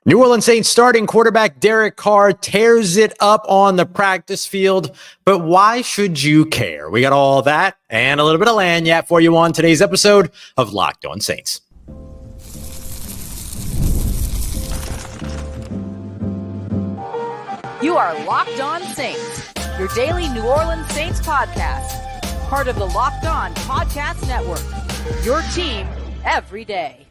New Orleans Saints starting quarterback Derek Carr tears it up on the practice field, but why should you care? We got all that and a little bit of lagniappe for you on today's episode of Locked On Saints. You are Locked On Saints, your daily New Orleans Saints podcast, part of the Locked On Podcast Network, your team every day.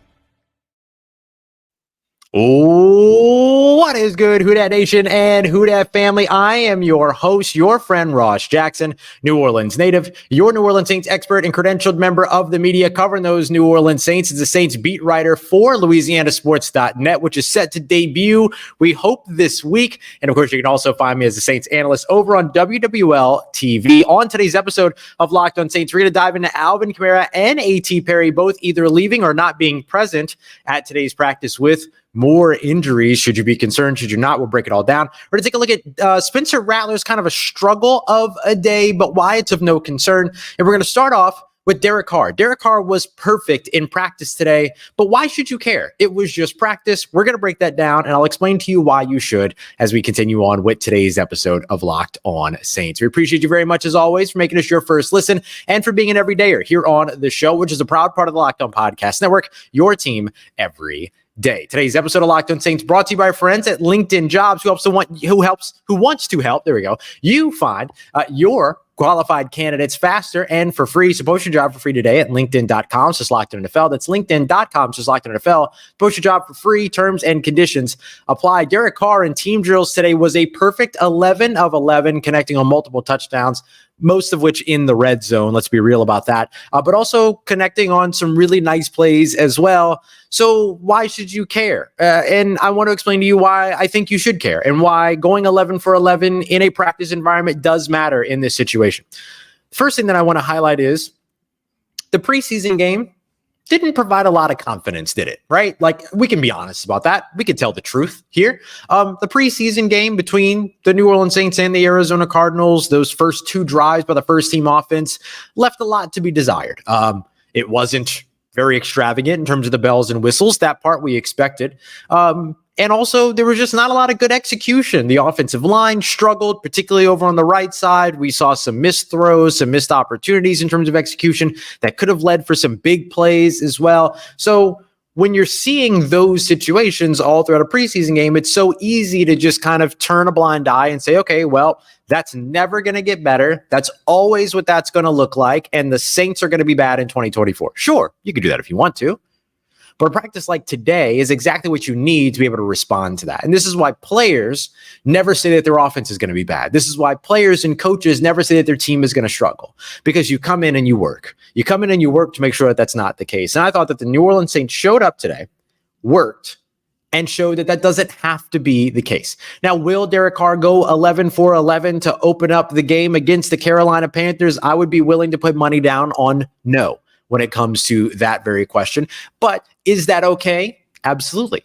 What is good, Who Dat Nation and Who Dat family? I am your host, your friend Ross Jackson, New Orleans native, your New Orleans Saints expert and credentialed member of the media covering those New Orleans Saints. As the Saints beat writer for LouisianaSports.net, which is set to debut, we hope, this week. And of course, you can also find me as the Saints analyst over on WWL TV. On today's episode of Locked On Saints, we're going to dive into Alvin Kamara and A.T. Perry, both either leaving or not being present at today's practice with more injuries. Should you be concerned? Should you not? We'll break it all down. We're going to take a look at Spencer Rattler's kind of a struggle of a day, but why it's of no concern. And we're going to start off with Derek Carr. Derek Carr was perfect in practice today, but why should you care? It was just practice. We're going to break that down, and I'll explain to you why you should as we continue on with today's episode of Locked On Saints. We appreciate you very much, as always, for making us your first listen and for being an everydayer here on the show, which is a proud part of the Locked On Podcast Network, your team every day. Today's episode of Locked On Saints brought to you by our friends at LinkedIn Jobs, who wants to help. There we go. You find your qualified candidates faster and for free. So post your job for free today at linkedin.com/LockedOnNFL. That's linkedin.com/LockedOnNFL. Post your job for free. Terms and conditions apply. Derek Carr in team drills today was a perfect 11 of 11, connecting on multiple touchdowns, most of which in the red zone. Let's be real about that. But also connecting on some really nice plays as well. So why should you care? And I want to explain to you why I think you should care and why going 11 for 11 in a practice environment does matter in this situation. First thing that I want to highlight is the preseason game didn't provide a lot of confidence, did it? Right? Like, we can be honest about that. We can tell the truth here. The preseason game between the New Orleans Saints and the Arizona Cardinals, those first two drives by the first team offense, left a lot to be desired. It wasn't very extravagant in terms of the bells and whistles. That part we expected. And also, there was just not a lot of good execution. The offensive line struggled, particularly over on the right side. We saw some missed throws, some missed opportunities in terms of execution that could have led for some big plays as well. So when you're seeing those situations all throughout a preseason game, it's so easy to just kind of turn a blind eye and say, okay, well, that's never going to get better. That's always what that's going to look like. And the Saints are going to be bad in 2024. Sure, you could do that if you want to. But a practice like today is exactly what you need to be able to respond to that. And this is why players never say that their offense is going to be bad. This is why players and coaches never say that their team is going to struggle, because you come in and you work. You come in and you work to make sure that that's not the case. And I thought that the New Orleans Saints showed up today, worked, and showed that that doesn't have to be the case. Now, will Derek Carr go 11 for 11 to open up the game against the Carolina Panthers? I would be willing to put money down on no when it comes to that very question. But is that okay? Absolutely.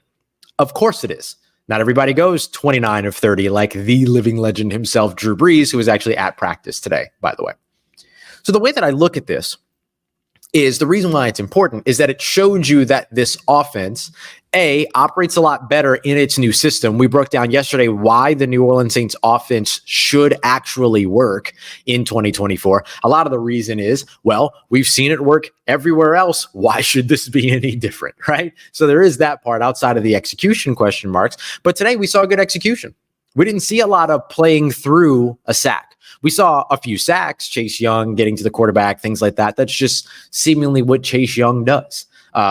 Of course it is. Not everybody goes 29 of 30 like the living legend himself, Drew Brees, who was actually at practice today, by the way. So the way that I look at this is the reason why it's important is that it showed you that this offense, operates a lot better in its new system. We broke down yesterday why the New Orleans Saints offense should actually work in 2024. A lot of the reason is, well, we've seen it work everywhere else. Why should this be any different, right? So there is that part outside of the execution question marks. But today we saw good execution. We didn't see a lot of playing through a sack. We saw a few sacks, Chase Young getting to the quarterback, things like that. That's just seemingly what Chase Young does,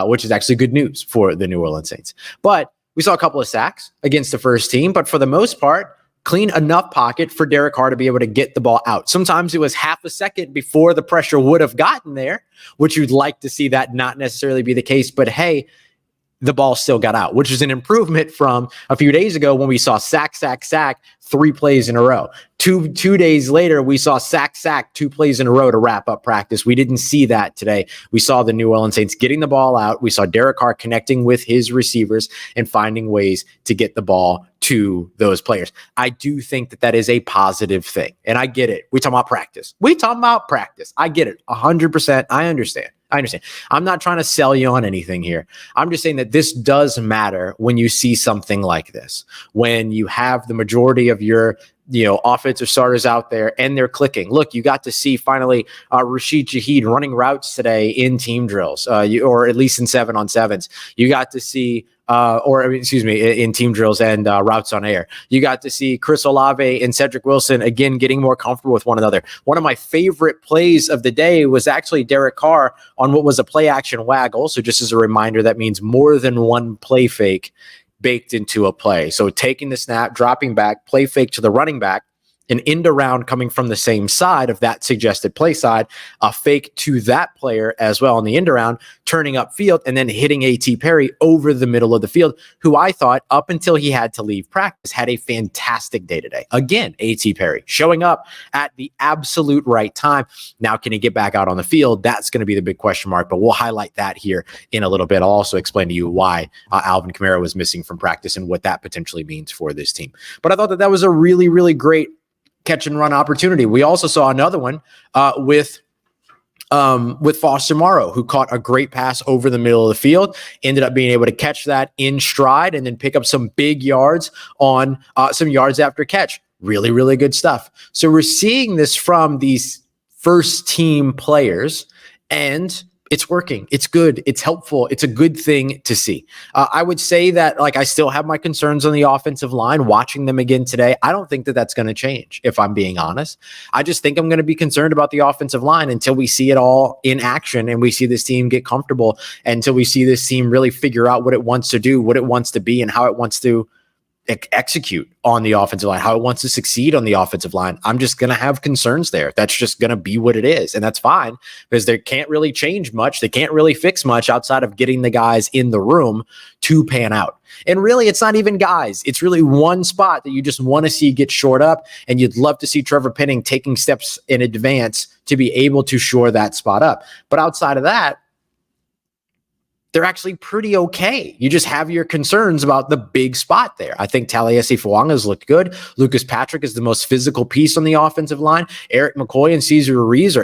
which is actually good news for the New Orleans Saints. But we saw a couple of sacks against the first team, but for the most part, clean enough pocket for Derek Carr to be able to get the ball out. Sometimes it was half a second before the pressure would have gotten there, which you'd like to see that not necessarily be the case. But hey, the ball still got out, which is an improvement from a few days ago when we saw sack, 3 plays in a row. Two days later, we saw sack, 2 plays in a row to wrap up practice. We didn't see that today. We saw the New Orleans Saints getting the ball out. We saw Derek Carr connecting with his receivers and finding ways to get the ball to to those players. I do think that that is a positive thing. And I get it. We talking about practice. I get it. 100%. I understand. I'm not trying to sell you on anything here. I'm just saying that this does matter when you see something like this, when you have the majority of your offensive starters out there and they're clicking. Look, you got to see finally Rashid Shaheed running routes today in team drills, or at least in 7-on-7s. You got to see in team drills and routes on air. You got to see Chris Olave and Cedric Wilson again getting more comfortable with one another. One of my favorite plays of the day was actually Derek Carr on what was a play action waggle. So just as a reminder, that means more than one play fake baked into a play. So taking the snap, dropping back, play fake to the running back, an end around coming from the same side of that suggested play side, a fake to that player as well on the end around, turning upfield, and then hitting A.T. Perry over the middle of the field, who I thought up until he had to leave practice had a fantastic day today. Again, A.T. Perry showing up at the absolute right time. Now, can he get back out on the field? That's going to be the big question mark, but we'll highlight that here in a little bit. I'll also explain to you why Alvin Kamara was missing from practice and what that potentially means for this team. But I thought that was a really, really great catch and run opportunity. We also saw another one with Foster Morrow, who caught a great pass over the middle of the field, ended up being able to catch that in stride and then pick up some big yards on some yards after catch. Really, really good stuff. So we're seeing this from these first team players, and it's working. It's good. It's helpful. It's a good thing to see. I would say that, I still have my concerns on the offensive line. Watching them again today, I don't think that that's going to change, if I'm being honest. I just think I'm going to be concerned about the offensive line until we see it all in action and we see this team get comfortable, until we see this team really figure out what it wants to do, what it wants to be, and how it wants to execute on the offensive line, how it wants to succeed on the offensive line. I'm just going to have concerns there. That's just going to be what it is. And that's fine, because they can't really change much. They can't really fix much outside of getting the guys in the room to pan out. And really, it's not even guys. It's really one spot that you just want to see get shored up. And you'd love to see Trevor Penning taking steps in advance to be able to shore that spot up. But outside of that, they're actually pretty okay. You just have your concerns about the big spot there. I think Taliesin Fuanga's looked good. Lucas Patrick is the most physical piece on the offensive line. Eric McCoy and Cesar Ruiz,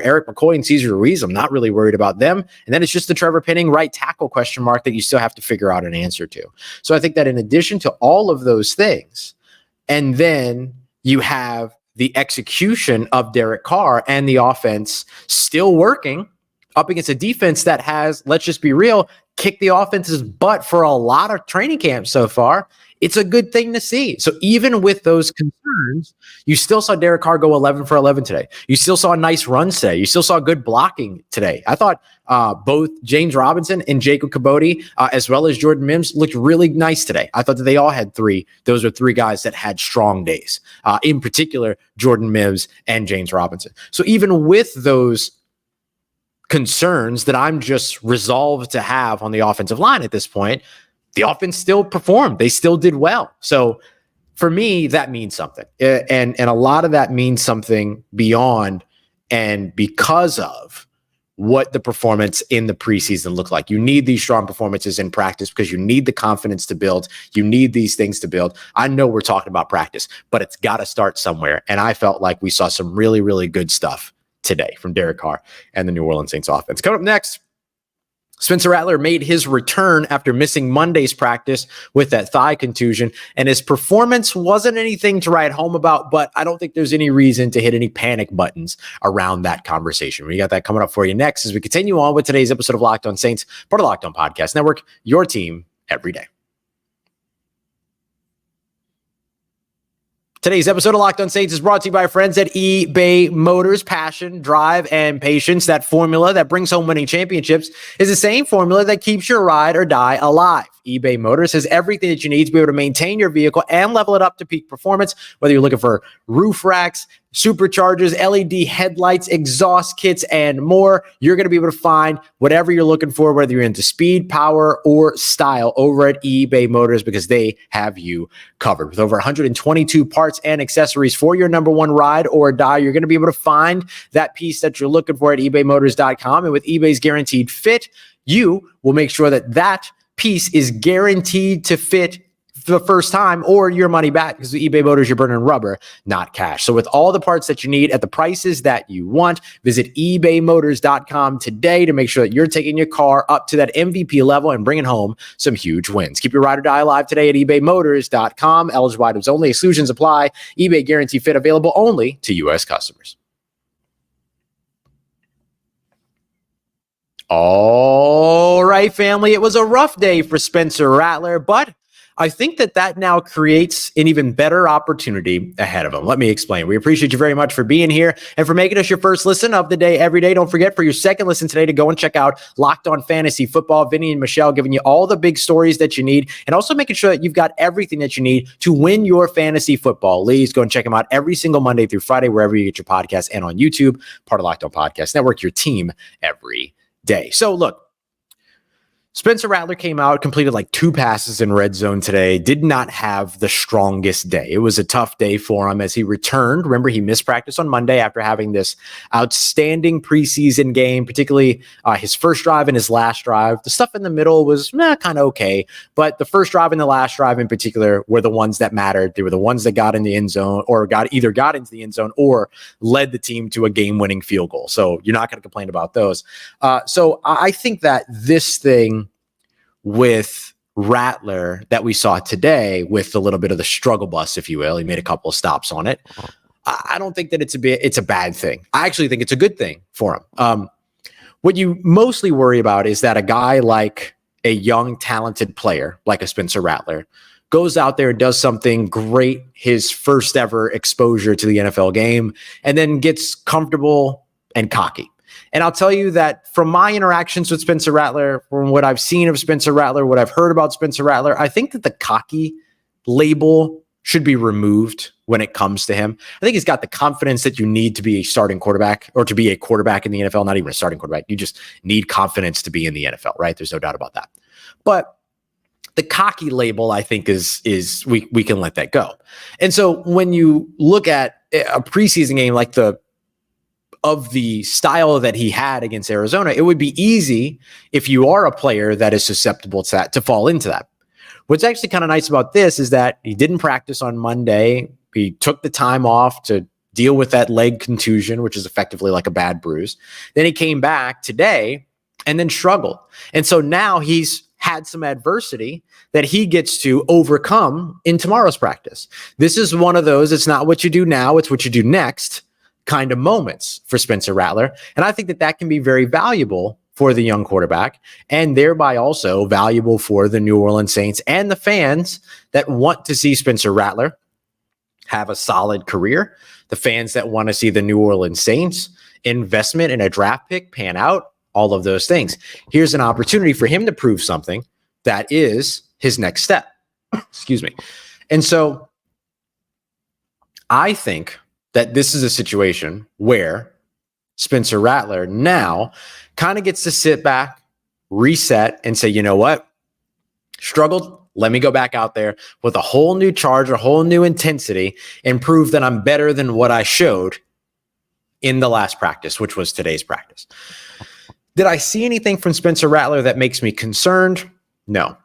I'm not really worried about them. And then it's just the Trevor Penning right tackle question mark that you still have to figure out an answer to. So I think that in addition to all of those things, and then you have the execution of Derek Carr and the offense still working up against a defense that has, let's just be real, kicked the offense's butt for a lot of training camps so far. It's a good thing to see. So even with those concerns, you still saw Derek Carr go 11 for 11 today. You still saw nice runs today. You still saw good blocking today. I thought both James Robinson and Jacob Kabodi, as well as Jordan Mims, looked really nice today. I thought that they all had three. Those were three guys that had strong days. In particular, Jordan Mims and James Robinson. So even with those concerns that I'm just resolved to have on the offensive line at this point, the offense still performed. They still did well. So for me, that means something. And a lot of that means something beyond and because of what the performance in the preseason looked like. You need these strong performances in practice because you need the confidence to build. You need these things to build. I know we're talking about practice, but it's got to start somewhere. And I felt like we saw some really, really good stuff today from Derek Carr and the New Orleans Saints offense. Coming up next, Spencer Rattler made his return after missing Monday's practice with that thigh contusion, and his performance wasn't anything to write home about, but I don't think there's any reason to hit any panic buttons around that conversation. We got that coming up for you next as we continue on with today's episode of Locked On Saints, part of Locked On Podcast Network, your team every day. Today's episode of Locked On Saints is brought to you by our friends at eBay Motors. Passion, drive, and patience. That formula that brings home winning championships is the same formula that keeps your ride or die alive. eBay Motors has everything that you need to be able to maintain your vehicle and level it up to peak performance. Whether you're looking for roof racks, superchargers, LED headlights, exhaust kits, and more, you're going to be able to find whatever you're looking for, whether you're into speed, power, or style over at eBay Motors, because they have you covered. With over 122 parts and accessories for your number one ride or die, you're going to be able to find that piece that you're looking for at ebaymotors.com. And with eBay's guaranteed fit, you will make sure that that piece is guaranteed to fit the first time, or your money back, because with eBay Motors, you're burning rubber, not cash. So with all the parts that you need at the prices that you want, visit ebaymotors.com today to make sure that you're taking your car up to that MVP level and bringing home some huge wins. Keep your ride or die alive today at ebaymotors.com. Eligible items only. Exclusions apply. eBay guarantee fit available only to U.S. customers. All right, family. It was a rough day for Spencer Rattler, but I think that now creates an even better opportunity ahead of him. Let me explain. We appreciate you very much for being here and for making us your first listen of the day every day. Don't forget, for your second listen today, to go and check out Locked On Fantasy Football. Vinny and Michelle giving you all the big stories that you need, and also making sure that you've got everything that you need to win your fantasy football leagues. Go and check them out every single Monday through Friday, wherever you get your podcasts, and on YouTube, part of Locked On Podcast Network, your team every day. So look, Spencer Rattler came out, completed like 2 passes in red zone today, did not have the strongest day. It was a tough day for him as he returned. Remember, he missed practice on Monday after having this outstanding preseason game, particularly his first drive and his last drive. The stuff in the middle was kind of okay, but the first drive and the last drive in particular were the ones that mattered. They were the ones that got in the end zone, or either got into the end zone or led the team to a game-winning field goal. So you're not going to complain about those. So I think that this thing with Rattler that we saw today, with a little bit of the struggle bus, if you will, he made a couple of stops on it. I don't think that it's a bad thing. I actually think it's a good thing for him. What you mostly worry about is that a guy like a young, talented player like a Spencer Rattler goes out there and does something great, his first ever exposure to the NFL game, and then gets comfortable and cocky. And I'll tell you that from my interactions with Spencer Rattler, from what I've seen of Spencer Rattler, what I've heard about Spencer Rattler, I think that the cocky label should be removed when it comes to him. I think he's got the confidence that you need to be a starting quarterback, or to be a quarterback in the NFL, not even a starting quarterback. You just need confidence to be in the NFL, right? There's no doubt about that. But the cocky label, I think, is we can let that go. And so when you look at a preseason game like of the style that he had against Arizona, it would be easy, if you are a player that is susceptible to that, to fall into that. What's actually kind of nice about this is that he didn't practice on Monday. He took the time off to deal with that leg contusion, which is effectively like a bad bruise. Then he came back today and then struggled. And so now he's had some adversity that he gets to overcome in tomorrow's practice. This is one of those, it's not what you do now, it's what you do next kind of moments for Spencer Rattler. And I think that can be very valuable for the young quarterback, and thereby also valuable for the New Orleans Saints and the fans that want to see Spencer Rattler have a solid career, the fans that want to see the New Orleans Saints investment in a draft pick pan out, all of those things. Here's an opportunity for him to prove something that is his next step. Excuse me. And so I think that this is a situation where Spencer Rattler now kind of gets to sit back, reset, and say, you know what? Struggled. Let me go back out there with a whole new charge, a whole new intensity, and prove that I'm better than what I showed in the last practice, which was today's practice. Did I see anything from Spencer Rattler that makes me concerned? No.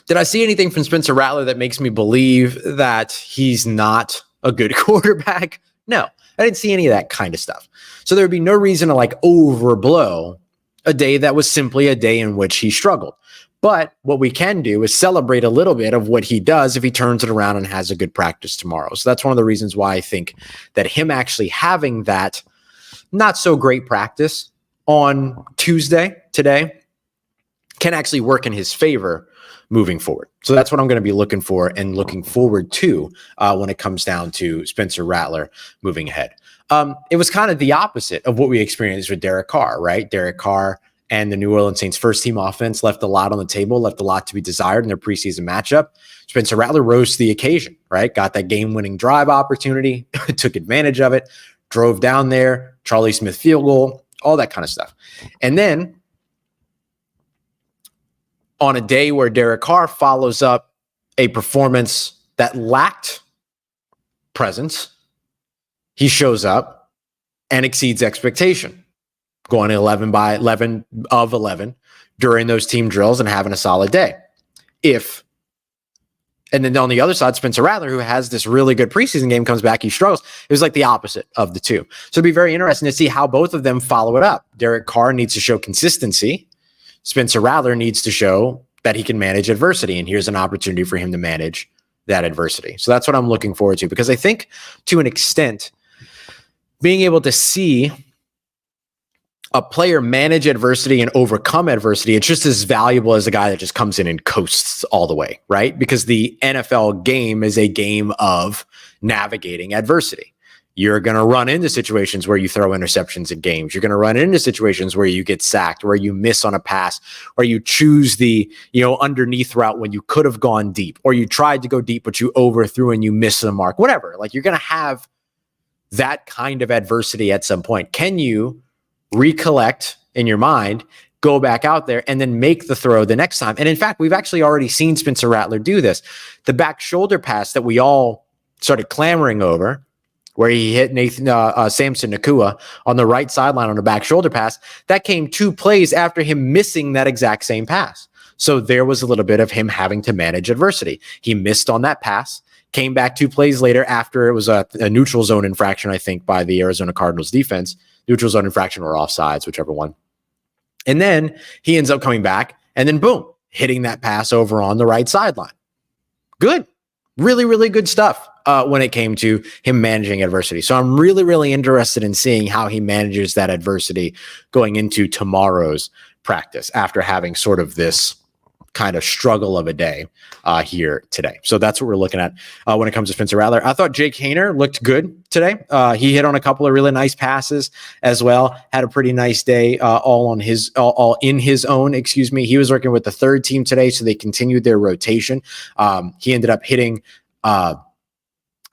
Did I see anything from Spencer Rattler that makes me believe that he's not a good quarterback? No, I didn't see any of that kind of stuff. So there would be no reason to overblow a day that was simply a day in which he struggled. But what we can do is celebrate a little bit of what he does if he turns it around and has a good practice tomorrow. So that's one of the reasons why I think that him actually having that not so great practice on Tuesday today can actually work in his favor moving forward. So that's what I'm going to be looking for and looking forward to when it comes down to Spencer Rattler moving ahead. It was kind of the opposite of what we experienced with Derek Carr, right? Derek Carr and the New Orleans Saints first team offense left a lot on the table, left a lot to be desired in their preseason matchup. Spencer Rattler rose to the occasion, right? Got that game-winning drive opportunity, took advantage of it, drove down there, Charlie Smith field goal, all that kind of stuff. And then on a day where Derek Carr follows up a performance that lacked presence, he shows up and exceeds expectation, going 11 of 11 during those team drills and having a solid day. If And then on the other side, Spencer Rattler, who has this really good preseason game, comes back, he struggles. It was like the opposite of the two. So it'd be very interesting to see how both of them follow it up. Derek Carr needs to show consistency. Spencer Rattler needs to show that he can manage adversity. And here's an opportunity for him to manage that adversity. So that's what I'm looking forward to, because I think to an extent, being able to see a player manage adversity and overcome adversity, it's just as valuable as a guy that just comes in and coasts all the way, right? Because the NFL game is a game of navigating adversity. You're going to run into situations where you throw interceptions in games. You're going to run into situations where you get sacked, where you miss on a pass, or you choose the, underneath route when you could have gone deep, or you tried to go deep, but you overthrew and you missed the mark, whatever. Like, you're going to have that kind of adversity at some point. Can you recollect in your mind, go back out there, and then make the throw the next time? And in fact, we've actually already seen Spencer Rattler do this. The back shoulder pass that we all started clamoring over, where he hit Samson Nakua on the right sideline on a back shoulder pass, that came 2 plays after him missing that exact same pass. So there was a little bit of him having to manage adversity. He missed on that pass, came back 2 plays later after it was a neutral zone infraction, I think, by the Arizona Cardinals defense. Neutral zone infraction or offsides, whichever one. And then he ends up coming back and then boom, hitting that pass over on the right sideline. Good. Really, really good stuff when it came to him managing adversity. So I'm really, really interested in seeing how he manages that adversity going into tomorrow's practice after having sort of this kind of struggle of a day here today. So that's what we're looking at when it comes to Spencer Rattler. I thought Jake Haener looked good today. He hit on a couple of really nice passes as well. Had a pretty nice day, all in his own. He was working with the third team today, so they continued their rotation. He ended up hitting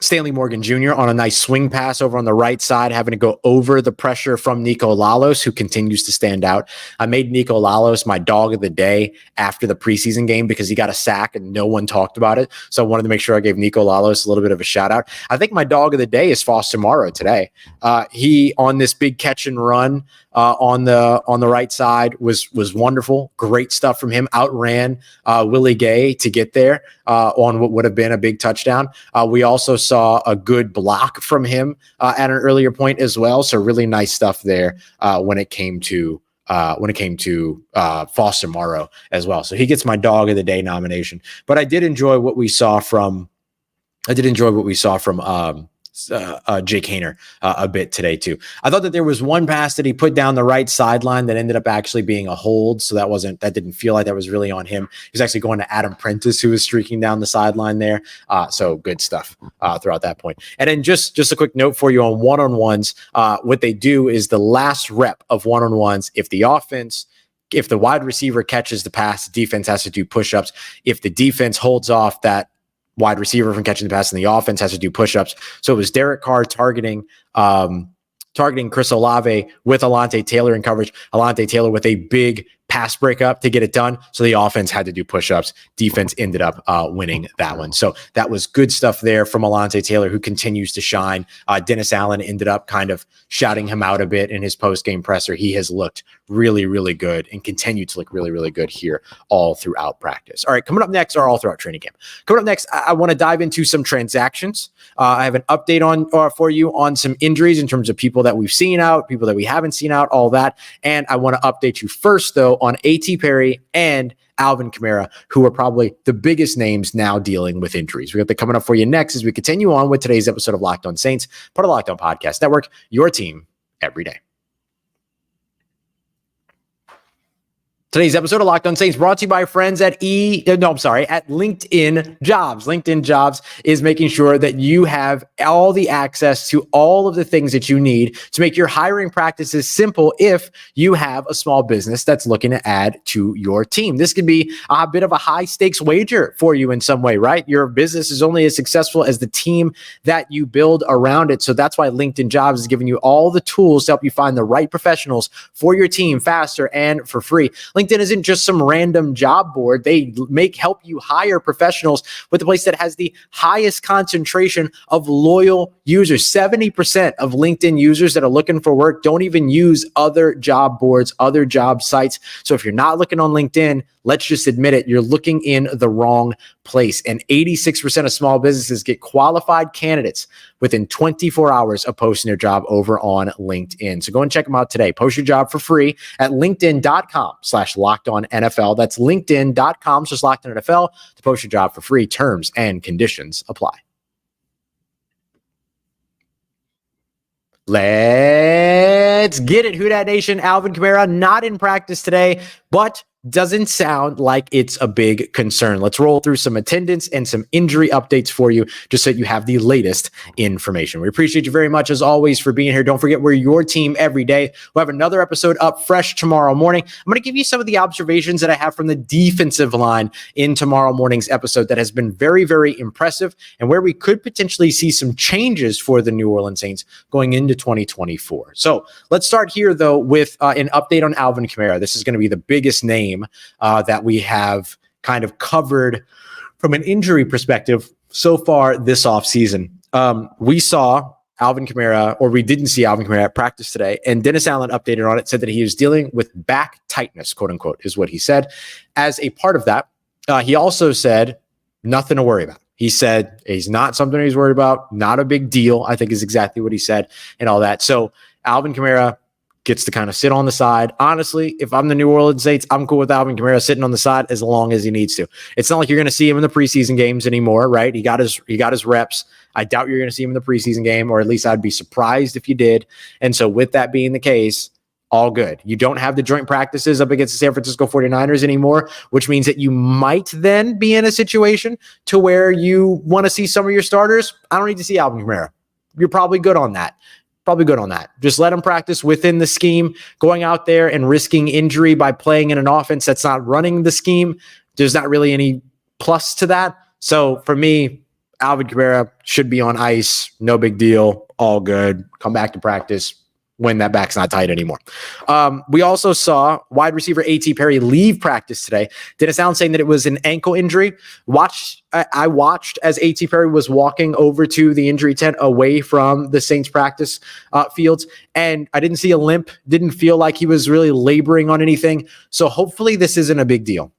Stanley Morgan Jr. on a nice swing pass over on the right side, having to go over the pressure from Nico Lalos, who continues to stand out. I made Nico Lalos my dog of the day after the preseason game because he got a sack and no one talked about it. So I wanted to make sure I gave Nico Lalos a little bit of a shout out. I think my dog of the day is Foster Morrow today. He, on this big catch and run on the right side, was wonderful. Great stuff from him. Outran Willie Gay to get there on what would have been a big touchdown. We also saw a good block from him at an earlier point as well. So really nice stuff there when it came to Foster Morrow as well. So he gets my dog of the day nomination. But I did enjoy what we saw from Jake Haener a bit today too. I thought that there was one pass that he put down the right sideline that ended up actually being a hold. So that didn't feel like that was really on him. He was actually going to Adam Prentice, who was streaking down the sideline there. So good stuff throughout that point. And then just a quick note for you on one-on-ones. What they do is the last rep of one-on-ones. If the wide receiver catches the pass, the defense has to do push-ups. If the defense holds off that wide receiver from catching the pass, and the offense has to do push-ups. So it was Derek Carr targeting Chris Olave with Alontae Taylor in coverage. Alontae Taylor with a big pass breakup to get it done. So the offense had to do push-ups. Defense ended up winning that one. So that was good stuff there from Alontae Taylor, who continues to shine. Dennis Allen ended up kind of shouting him out a bit in his post-game presser. He has looked really, really good and continued to look really, really good here all throughout practice. All right, coming up next, or all throughout training camp. Coming up next, I want to dive into some transactions. I have an update for you on some injuries in terms of people that we've seen out, people that we haven't seen out, all that. And I want to update you first, though, on A.T. Perry and Alvin Kamara, who are probably the biggest names now dealing with injuries. We got that coming up for you next as we continue on with today's episode of Locked On Saints, part of Locked On Podcast Network, your team every day. Today's episode of Locked On Saints brought to you by friends at LinkedIn Jobs. LinkedIn Jobs is making sure that you have all the access to all of the things that you need to make your hiring practices simple if you have a small business that's looking to add to your team. This could be a bit of a high stakes wager for you in some way, right? Your business is only as successful as the team that you build around it. So that's why LinkedIn Jobs is giving you all the tools to help you find the right professionals for your team faster and for free. LinkedIn isn't just some random job board. They help you hire professionals with the place that has the highest concentration of loyal users. 70% of LinkedIn users that are looking for work don't even use other job boards, other job sites. So if you're not looking on LinkedIn, let's just admit it, you're looking in the wrong place. And 86% of small businesses get qualified candidates within 24 hours of posting their job over on LinkedIn. So go and check them out today. Post your job for free at linkedin.com/lockedonnfl. That's linkedin.com/lockedonnfl to post your job for free. Terms and conditions apply. Let's get it, Who Dat Nation. Alvin Kamara not in practice today, but doesn't sound like it's a big concern. Let's roll through some attendance and some injury updates for you, just so you have the latest information. We appreciate you very much, as always, for being here. Don't forget, we're your team every day. We'll have another episode up fresh tomorrow morning. I'm going to give you some of the observations that I have from the defensive line in tomorrow morning's episode that has been very, very impressive, and where we could potentially see some changes for the New Orleans Saints going into 2024. So let's start here, though, with an update on Alvin Kamara. This is going to be the biggest name that we have kind of covered from an injury perspective so far this offseason. We saw Alvin Kamara, or we didn't see Alvin Kamara at practice today, and Dennis Allen updated on it, said that he was dealing with back tightness, quote unquote, is what he said. As a part of that, he also said nothing to worry about. He said he's not something he's worried about, not a big deal, I think is exactly what he said, and all that. So Alvin Kamara gets to kind of sit on the side. Honestly, if I'm the New Orleans Saints, I'm cool with Alvin Kamara sitting on the side as long as he needs to. It's not like you're going to see him in the preseason games anymore, right? He got his reps. I doubt you're going to see him in the preseason game, or at least I'd be surprised if you did. And so with that being the case, all good. You don't have the joint practices up against the San Francisco 49ers anymore, which means that you might then be in a situation to where you want to see some of your starters. I don't need to see Alvin Kamara. You're probably good on that. Just let him practice within the scheme. Going out there and risking injury by playing in an offense that's not running the scheme, there's not really any plus to that. So for me, Alvin Kamara should be on ice. No big deal. All good. Come back to practice when that back's not tight anymore. We also saw wide receiver A.T. Perry leave practice today. Dennis Allen saying that it was an ankle injury. I watched as A.T. Perry was walking over to the injury tent away from the Saints practice fields, and I didn't see a limp. Didn't feel like he was really laboring on anything. So hopefully this isn't a big deal.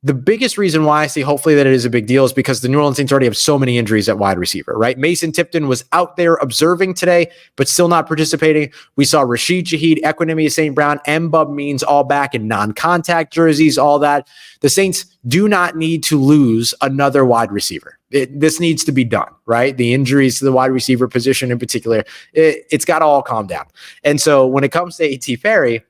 The biggest reason why I say hopefully that it is a big deal is because the New Orleans Saints already have so many injuries at wide receiver, right? Mason Tipton was out there observing today, but still not participating. We saw Rashid Shaheed, Equanimeous, St. Brown, and Bub Means all back in non-contact jerseys, all that. The Saints do not need to lose another wide receiver. This needs to be done, right? The injuries to the wide receiver position in particular, it's got to all calm down. And so when it comes to A.T. Perry,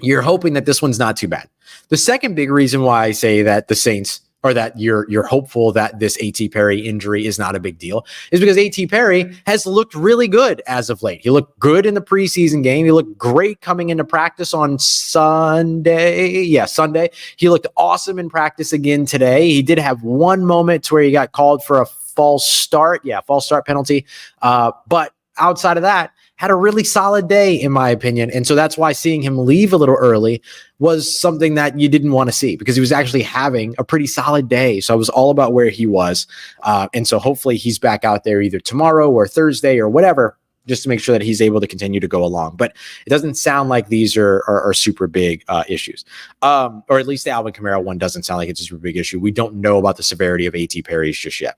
you're hoping that this one's not too bad. The second big reason why I say that the Saints, or that you're hopeful that this A.T. Perry injury is not a big deal, is because A.T. Perry has looked really good as of late. He looked good in the preseason game. He looked great coming into practice on Sunday. Yeah, Sunday. He looked awesome in practice again today. He did have one moment where he got called for a false start. Yeah, false start penalty. But outside of that, had a really solid day, in my opinion. And so that's why seeing him leave a little early was something that you didn't want to see, because he was actually having a pretty solid day. So I was all about where he was. And so hopefully he's back out there either tomorrow or Thursday or whatever, just to make sure that he's able to continue to go along. But it doesn't sound like these are super big issues. Or at least the Alvin Kamara one doesn't sound like it's a super big issue. We don't know about the severity of A.T. Perry's just yet.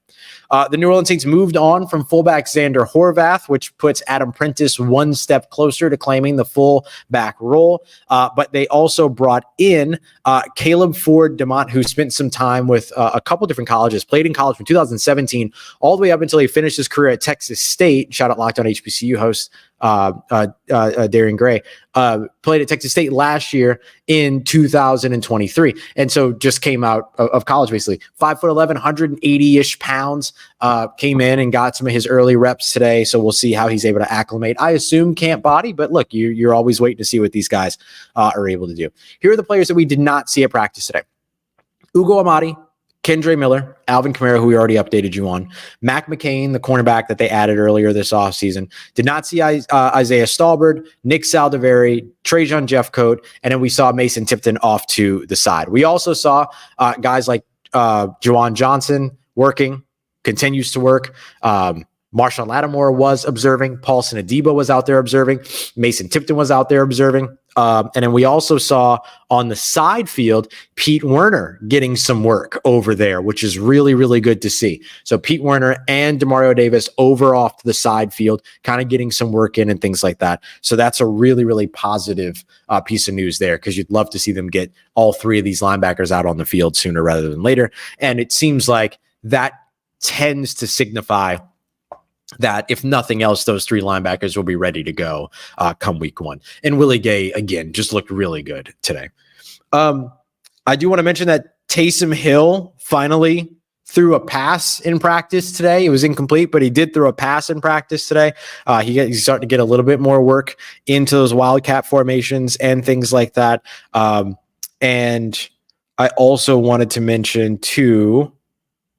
The New Orleans Saints moved on from fullback Xander Horvath, which puts Adam Prentice one step closer to claiming the fullback role. But they also brought in Caleb Ford DeMont, who spent some time with a couple different colleges, played in college from 2017 all the way up until he finished his career at Texas State. Shout out Locked On HBCU host Darian Gray, played at Texas State last year in 2023. And so just came out of college, basically 5'11", 180-ish pounds, came in and got some of his early reps today. So we'll see how he's able to acclimate. I assume camp body, but look, you're always waiting to see what these guys are able to do. Here are the players that we did not see at practice today. Ugo Amadi, Kendre Miller, Alvin Kamara, who we already updated you on, Mac McCain, the cornerback that they added earlier this offseason. Did not see Isaiah Stallbird, Nick Saldiveri, Trajan Jeffcoat, and then we saw Mason Tipton off to the side. We also saw guys like Juwan Johnson working, continues to work. Marshawn Lattimore was observing. Paulson Adebo was out there observing. Mason Tipton was out there observing. And then we also saw on the side field, Pete Werner getting some work over there, which is really, really good to see. So Pete Werner and DeMario Davis over off to the side field, kind of getting some work in and things like that. So that's a really, really positive piece of news there, because you'd love to see them get all three of these linebackers out on the field sooner rather than later. And it seems like that tends to signify that if nothing else, those three linebackers will be ready to go come week one. And Willie Gay, again, just looked really good today. I do want to mention that Taysom Hill finally threw a pass in practice today. It was incomplete, but he did throw a pass in practice today. He's starting to get a little bit more work into those wildcat formations and things like that. And I also wanted to mention too,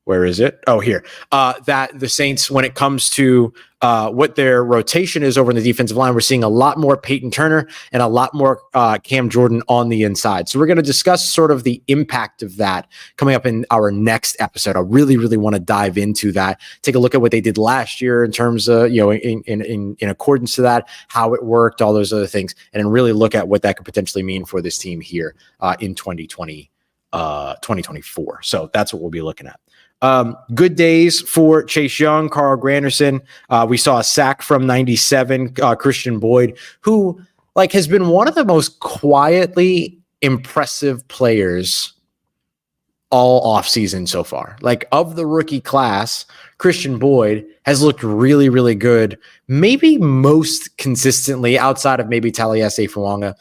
where is it? Oh, here. That the Saints, when it comes to what their rotation is over in the defensive line, we're seeing a lot more Peyton Turner and a lot more Cam Jordan on the inside. So we're going to discuss sort of the impact of that coming up in our next episode. I really, really want to dive into that. Take a look at what they did last year in terms of, in accordance to that, how it worked, all those other things, and then really look at what that could potentially mean for this team here in 2024. So that's what we'll be looking at. Good days for Chase Young, Carl Granderson. We saw a sack from 97, Christian Boyd, who has been one of the most quietly impressive players all offseason so far. Of the rookie class, Christian Boyd has looked really, really good, maybe most consistently outside of maybe Taliesin Fuanga.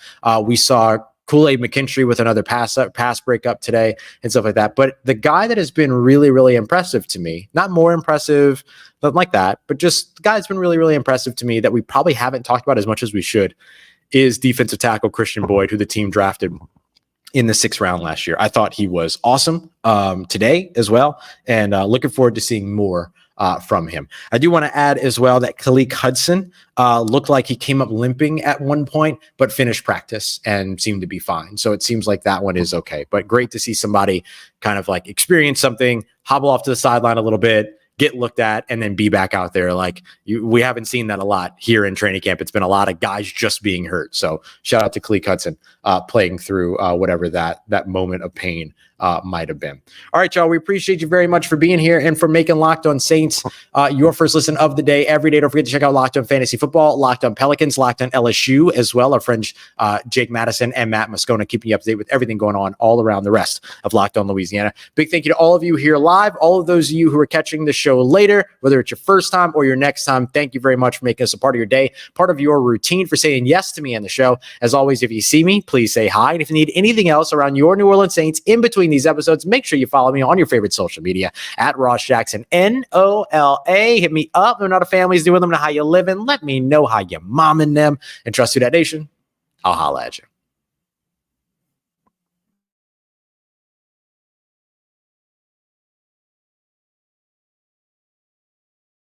We saw Kool-Aid McKinstry with another pass breakup today and stuff like that. But the guy that has been really, really impressive to me, not more impressive, nothing like that, but just the guy that's been really, really impressive to me that we probably haven't talked about as much as we should, is defensive tackle Christian Boyd, who the team drafted in the 6th round last year. I thought he was awesome today as well, and looking forward to seeing more from him. I do want to add as well that Khalik Hudson looked like he came up limping at one point, but finished practice and seemed to be fine. So it seems like that one is okay. But great to see somebody kind of experience something, hobble off to the sideline a little bit, get looked at, and then be back out there. We haven't seen that a lot here in training camp. It's been a lot of guys just being hurt. So shout out to Khalik Hudson playing through whatever that moment of pain might have been. All right, y'all. We appreciate you very much for being here and for making Locked On Saints your first listen of the day every day. Don't forget to check out Locked On Fantasy Football, Locked On Pelicans, Locked On LSU as well. Our friends Jake Madison and Matt Moscona keeping you up to date with everything going on all around the rest of Locked On Louisiana. Big thank you to all of you here live, all of those of you who are catching the show later, whether it's your first time or your next time. Thank you very much for making us a part of your day, part of your routine, for saying yes to me and the show. As always, if you see me, please say hi. And if you need anything else around your New Orleans Saints in between these episodes, make sure you follow me on your favorite social media at Ross Jackson, NOLA. Hit me up. They're not a family's doing them. Know how you living. Let me know how you momming them. And trust Who Dat Nation. I'll holla at you.